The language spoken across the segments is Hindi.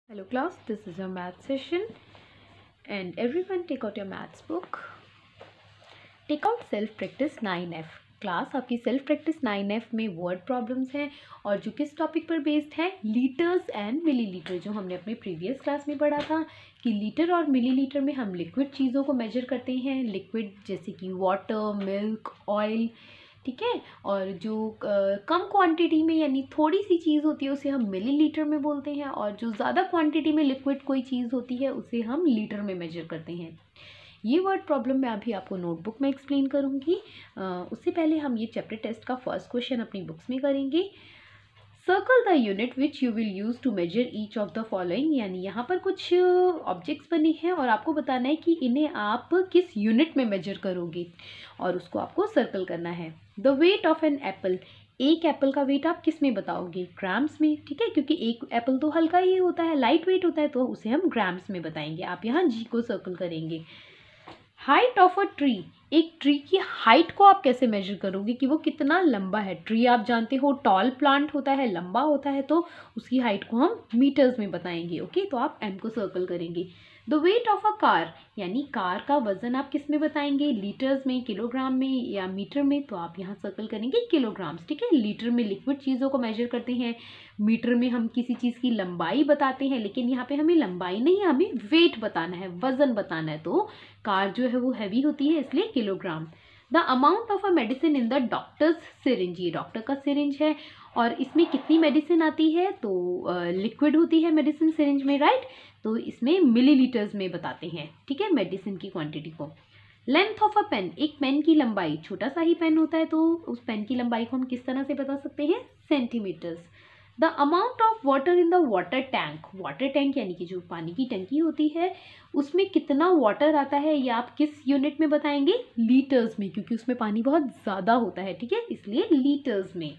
Hello class, this is your math session and everyone take out your maths book. Take out self practice 9F. Class आपकी सेल्फ प्रैक्टिस 9F में वर्ड प्रॉब्लम्स हैं और जो किस टॉपिक पर बेस्ड है, लीटर्स एंड मिलीलीटर, जो हमने अपने प्रीवियस क्लास में पढ़ा था कि लीटर और मिलीलीटर में हम लिक्विड चीज़ों को मेजर करते हैं, लिक्विड जैसे कि वाटर, मिल्क, ऑयल, ठीक है। और जो कम क्वांटिटी में यानी थोड़ी सी चीज़ होती है उसे हम मिलीलीटर में बोलते हैं, और जो ज़्यादा क्वांटिटी में लिक्विड कोई चीज़ होती है उसे हम लीटर में मेजर करते हैं। ये वर्ड प्रॉब्लम मैं अभी आपको नोटबुक में एक्सप्लेन करूँगी। उससे पहले हम ये चैप्टर टेस्ट का फर्स्ट क्वेश्चन अपनी बुक्स में करेंगे। Circle the unit which you will use to measure each of the following, यानी यहाँ पर कुछ ऑब्जेक्ट्स बने हैं और आपको बताना है कि इन्हें आप किस यूनिट में मेजर करोगे और उसको आपको सर्कल करना है। The weight of an apple, एक एप्पल का वेट आप किस में बताओगे? ग्राम्स में, ठीक है, क्योंकि एक एप्पल तो हल्का ही होता है, लाइट वेट होता है, तो उसे हम ग्राम्स में बताएंगे। आप यहाँ जी को सर्कल करेंगे। हाइट ऑफ अ ट्री, एक ट्री की हाइट को आप कैसे मेजर करोगे कि वो कितना लंबा है? ट्री आप जानते हो टॉल प्लांट होता है, लंबा होता है, तो उसकी हाइट को हम मीटर्स में बताएंगे। ओके, तो आप एम को सर्कल करेंगे। The weight of a car, यानी कार का वजन आप किस में बताएंगे? लीटर्स में, किलोग्राम में या मीटर में? तो आप यहाँ सर्कल करेंगे किलोग्राम्स, ठीक है। लीटर में लिक्विड चीज़ों को मेजर करते हैं, मीटर में हम किसी चीज़ की लंबाई बताते हैं, लेकिन यहाँ पे हमें लंबाई नहीं, हमें वेट बताना है, वजन बताना है। तो कार जो है वो हैवी होती है, इसलिए kilogram. The amount of a medicine in the doctors syringe, ये डॉक्टर का सिरिंज है और इसमें कितनी मेडिसिन आती है? तो लिक्विड होती है मेडिसिन सिरिंज में, राइट। तो इसमें मिलीलीटर्स में बताते हैं, ठीक है, मेडिसिन की क्वांटिटी को। लेंथ ऑफ अ पेन, एक पेन की लंबाई, छोटा सा ही पेन होता है तो उस पेन की लंबाई को हम किस तरह से बता सकते हैं? Centimetres. The amount of water in the water tank, water tank यानी कि जो पानी की टंकी होती है उसमें कितना वाटर आता है, या आप किस यूनिट में बताएंगे? लीटर्स में, क्योंकि उसमें पानी बहुत ज़्यादा होता है, ठीक है, इसलिए लीटर्स में।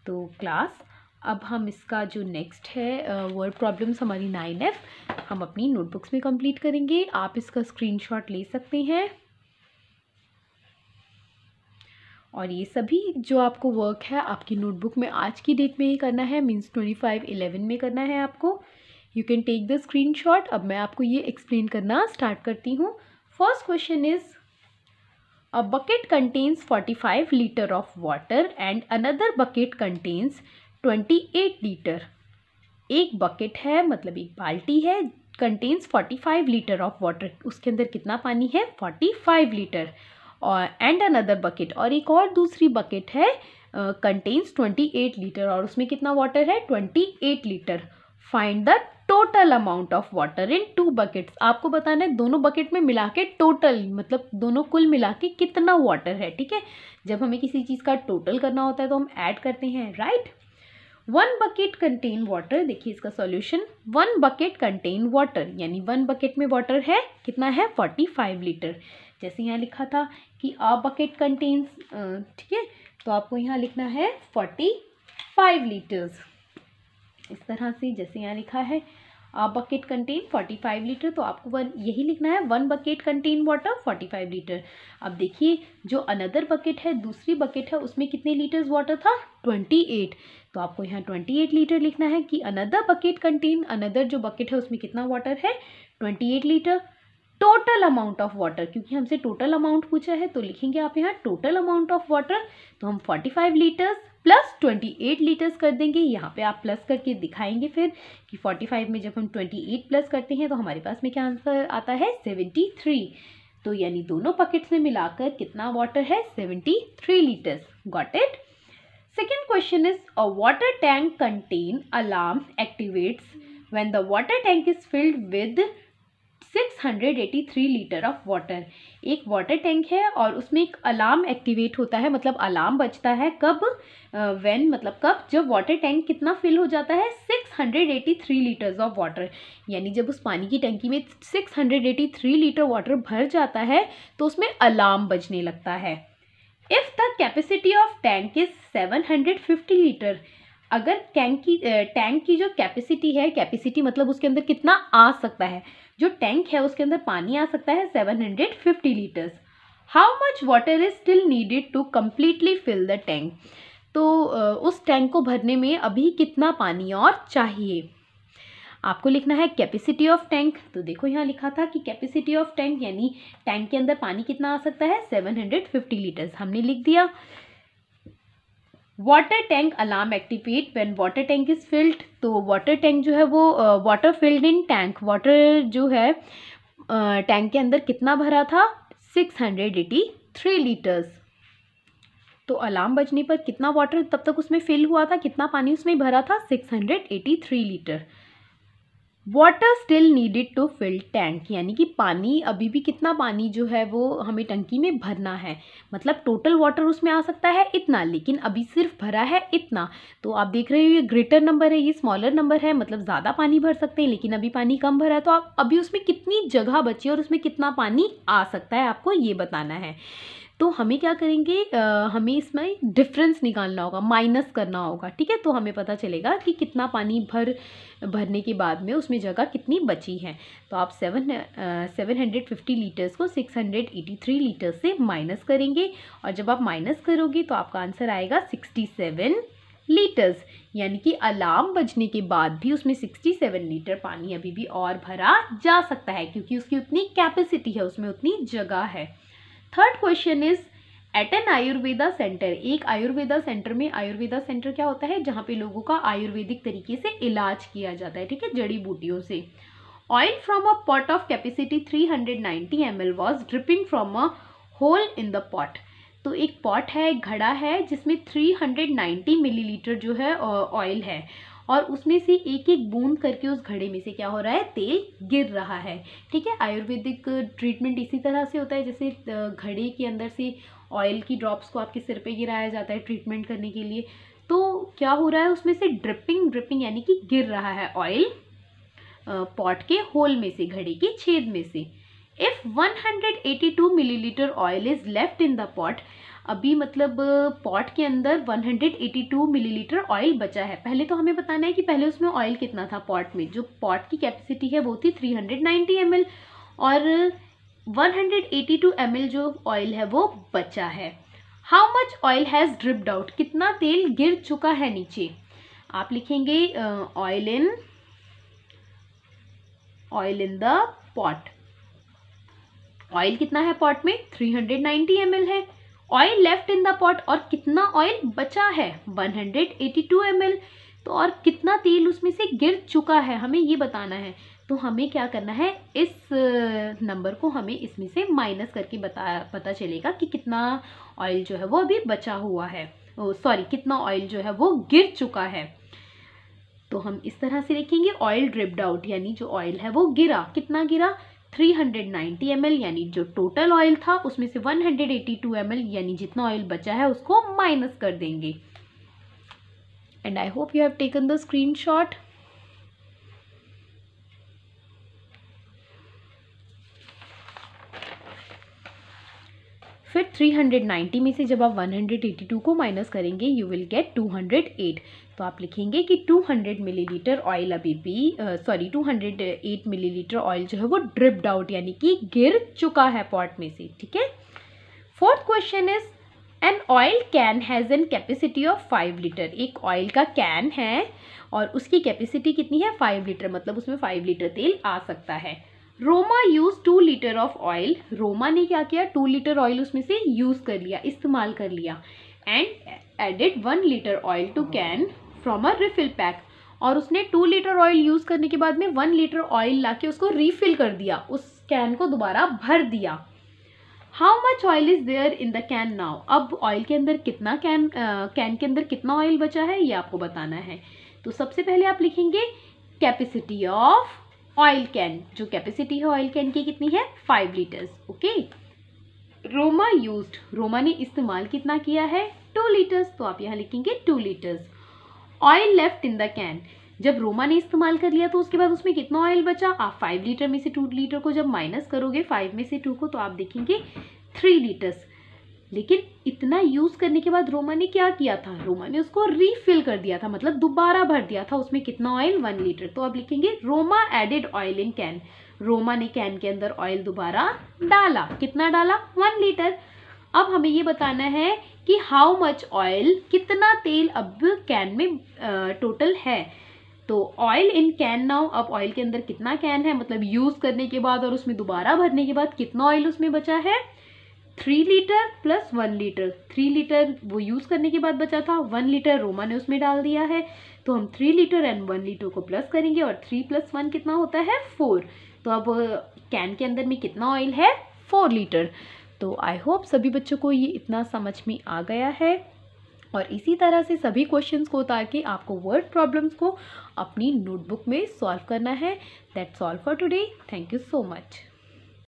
तो क्लास अब हम इसका जो नेक्स्ट है वर्ड प्रॉब्लम्स हमारी 9F हम अपनी नोटबुक्स में कंप्लीट करेंगे। आप इसका स्क्रीनशॉट ले सकते हैं और ये सभी जो आपको वर्क है आपकी नोटबुक में आज की डेट में ही करना है, मीन्स 25/11 में करना है आपको। You can take the screenshot. अब मैं आपको ये एक्सप्लेन करना स्टार्ट करती हूँ। First question is a bucket contains 45 litre of water and another bucket contains 28 litre. एक बकेट है, मतलब एक बाल्टी है, कंटेन्स 45 लीटर ऑफ वाटर, उसके अंदर कितना पानी है? 45 लीटर। और एंड अनदर बकेट, और एक और दूसरी बकेट है कंटेन्स 28 लीटर और उसमें कितना वाटर है? 28 litre. Find the total amount of water in two buckets, आपको बताना है दोनों बकेट में मिला के टोटल, मतलब दोनों कुल मिला के कितना वाटर है, ठीक है। जब हमें किसी चीज़ का टोटल करना होता है तो हम ऐड करते हैं, right. One bucket contain water, देखिए इसका solution, one bucket contain water यानी वन बकेट में वाटर है कितना है? 45 लीटर। जैसे यहाँ लिखा था कि अ बकेट कंटेन्स, ठीक है, तो आपको यहाँ लिखना है 45 लीटर्स, इस तरह से। जैसे यहाँ लिखा है अ बकेट कंटेन 45 लीटर, तो आपको यही लिखना है, one bucket contain water 45 litre. अब देखिए जो अनदर बकेट है, दूसरी बकेट है, उसमें कितने लीटर्स वाटर था? 28। तो आपको यहाँ 28 लीटर लिखना है कि अनदर बकेट कंटेन, अनदर जो बकेट है उसमें कितना वाटर है? 28 litre. Total amount of water, क्योंकि हमसे टोटल अमाउंट पूछा है तो लिखेंगे आप यहाँ टोटल अमाउंट ऑफ वाटर, तो हम 45 लीटर्स प्लस 28 लीटर्स कर देंगे। यहाँ पे आप प्लस करके दिखाएंगे फिर कि 45 में जब हम 28 प्लस करते हैं तो हमारे पास में क्या आंसर आता है? 73। तो यानी दोनों बकेट्स में मिलाकर कितना वाटर है? 73 litres. Got it. Second question is a water tank contain alarm activates when the water tank is filled with 683 litre of water. एक वाटर टैंक है और उसमें एक अलार्म एक्टिवेट होता है, मतलब अलार्म बजता है कब? व्हेन, मतलब कब? जब वाटर टैंक कितना फिल हो जाता है? 683 लीटर्स ऑफ वाटर, यानी जब उस पानी की टंकी में 683 लीटर वाटर भर जाता है तो उसमें अलार्म बजने लगता है। If the capacity of tank is 750 litre, अगर टैंक की जो कैपेसिटी है, कैपेसिटी मतलब उसके अंदर कितना आ सकता है, जो टैंक है उसके अंदर पानी आ सकता है 750 litres. How much water is still needed to completely fill the tank, तो उस टैंक को भरने में अभी कितना पानी और चाहिए? आपको लिखना है कैपेसिटी ऑफ टैंक। तो देखो यहाँ लिखा था कि कैपेसिटी ऑफ टैंक यानी टैंक के अंदर पानी कितना आ सकता है 750 लीटर्स, हमने लिख दिया। Water tank alarm activate when water tank is filled. तो वाटर टैंक जो है वो water filled in tank, water जो है टैंक के अंदर कितना भरा था 683 लीटर्स। तो अलार्म बजने पर कितना वाटर तब तक उसमें फिल हुआ था, कितना पानी उसमें भरा था 683 litre. Water still needed to fill tank, यानी कि पानी अभी भी कितना पानी जो है वो हमें टंकी में भरना है, मतलब टोटल वाटर उसमें आ सकता है इतना, लेकिन अभी सिर्फ भरा है इतना। तो आप देख रहे हो ये ग्रेटर नंबर है, ये स्मॉलर नंबर है, मतलब ज़्यादा पानी भर सकते हैं लेकिन अभी पानी कम भरा है। तो आप अभी उसमें कितनी जगह बची और उसमें कितना पानी आ सकता है आपको ये बताना है। तो हमें क्या करेंगे, हमें इसमें डिफरेंस निकालना होगा, माइनस करना होगा, ठीक है। तो हमें पता चलेगा कि कितना पानी भरने के बाद में उसमें जगह कितनी बची है। तो आप 750 लीटर्स को 683 लीटर्स से माइनस करेंगे और जब आप माइनस करोगे तो आपका आंसर आएगा 67 लीटर्स, यानी कि अलार्म बजने के बाद भी उसमें 67 लीटर पानी अभी भी और भरा जा सकता है क्योंकि उसकी उतनी कैपेसिटी है, उसमें उतनी जगह है। Third question is at an Ayurveda centre. एक आयुर्वेदा सेंटर में, आयुर्वेदा सेंटर क्या होता है जहाँ पे लोगों का आयुर्वेदिक तरीके से इलाज किया जाता है, ठीक है, जड़ी बूटियों से। Oil from a pot of capacity 390 ml was dripping from a hole in the pot. तो एक पॉट है, एक घड़ा है जिसमें 390 मिलीलीटर जो है ऑयल है और उसमें से एक एक बूंद करके उस घड़े में से क्या हो रहा है, तेल गिर रहा है, ठीक है। आयुर्वेदिक ट्रीटमेंट इसी तरह से होता है, जैसे घड़े के अंदर से ऑयल की ड्रॉप्स को आपके सिर पे गिराया जाता है ट्रीटमेंट करने के लिए। तो क्या हो रहा है उसमें से ड्रिपिंग यानी कि गिर रहा है ऑयल पॉट के होल में से, घड़े के छेद में से। If 182 millilitre oil is left in the pot, अभी मतलब पॉट के अंदर 182 मिलीलीटर ऑयल बचा है। पहले तो हमें बताना है कि पहले उसमें ऑयल कितना था पॉट में। जो पॉट की कैपेसिटी है वो थी 390 ml और 182 ml जो ऑयल है वो बचा है। How much oil has dripped out, कितना तेल गिर चुका है नीचे। आप लिखेंगे oil in the pot. Oil कितना है पॉट में 390 ml है। Oil left in the pot, और कितना ऑयल बचा है 182 ml। तो और कितना तेल उसमें से गिर चुका है हमें ये बताना है। तो हमें क्या करना है, इस नंबर को हमें इसमें से माइनस करके पता चलेगा कि कितना ऑयल जो है वो अभी बचा हुआ है, कितना ऑयल जो है वो गिर चुका है। तो हम इस तरह से लिखेंगे ऑयल ड्रिप्ड आउट, यानी जो ऑयल है वो गिरा, कितना गिरा 390 ml, यानी जो टोटल ऑयल था उसमें से 182 ml यानी जितना ऑयल बचा है उसको माइनस कर देंगे। And I hope you have taken the screenshot. फिर 390 में से जब आप 182 को माइनस करेंगे यू विल गेट 208। तो आप लिखेंगे कि 200 मिलीलीटर ऑयल अभी भी 208 मिलीलीटर ऑयल जो है वो ड्रिप्ड आउट यानी कि गिर चुका है पॉट में से, ठीक है। Fourth question is an oil can has an capacity of 5 litre. एक ऑयल का कैन है और उसकी कैपेसिटी कितनी है 5 लीटर, मतलब उसमें 5 लीटर तेल आ सकता है। Roma use 2 litre of oil. Roma ने क्या किया 2 लीटर ऑयल उसमें से यूज कर लिया, इस्तेमाल कर लिया। And added 1 litre oil to can from a refill pack. और उसने 2 लीटर ऑयल यूज करने के बाद में 1 लीटर ऑयल लाके उसको रिफिल कर दिया, उस कैन को दोबारा भर दिया। How much oil is there in the can now. अब ऑयल के अंदर कितना कैन के अंदर कितना ऑयल बचा है ये आपको बताना है। तो सबसे पहले आप लिखेंगे कैपेसिटी ऑफ ऑयल कैन। जो कैपेसिटी है ऑयल कैन की कितनी है 5 litres, okay. Roma used, Roma ने इस्तेमाल कितना किया है 2 लीटर्स, तो आप यहाँ लिखेंगे 2 litres. Oil left in the can, जब रोमा ने इस्तेमाल कर लिया तो उसके बाद उसमें कितना ऑयल बचा। आप 5 लीटर में से 2 लीटर को जब माइनस करोगे 5 में से 2 को तो आप देखेंगे 3 लीटर्स। लेकिन इतना यूज करने के बाद रोमा ने क्या किया था, रोमा ने उसको रीफिल कर दिया था, मतलब दोबारा भर दिया था उसमें कितना ऑयल 1 लीटर। तो आप लिखेंगे Roma added oil in can. Roma ने कैन के अंदर ऑयल दोबारा डाला, कितना डाला 1 लीटर। अब हमें ये बताना है कि हाउ मच ऑयल, कितना तेल अब कैन में टोटल है। तो ऑयल इन कैन नाउ, अब ऑयल के अंदर कितना कैन है, मतलब यूज़ करने के बाद और उसमें दोबारा भरने के बाद कितना ऑयल उसमें बचा है, 3 लीटर प्लस 1 लीटर। 3 लीटर वो यूज़ करने के बाद बचा था, 1 लीटर रोमा ने उसमें डाल दिया है। तो हम 3 लीटर एंड 1 लीटर को प्लस करेंगे और 3 + 1 कितना होता है, 4। तो अब कैन के अंदर में कितना ऑयल है, 4 लीटर। तो आई होप सभी बच्चों को ये इतना समझ में आ गया है, और इसी तरह से सभी क्वेश्चंस को ताकि आपको वर्ड प्रॉब्लम्स को अपनी नोटबुक में सॉल्व करना है। That's all for today. Thank you so much.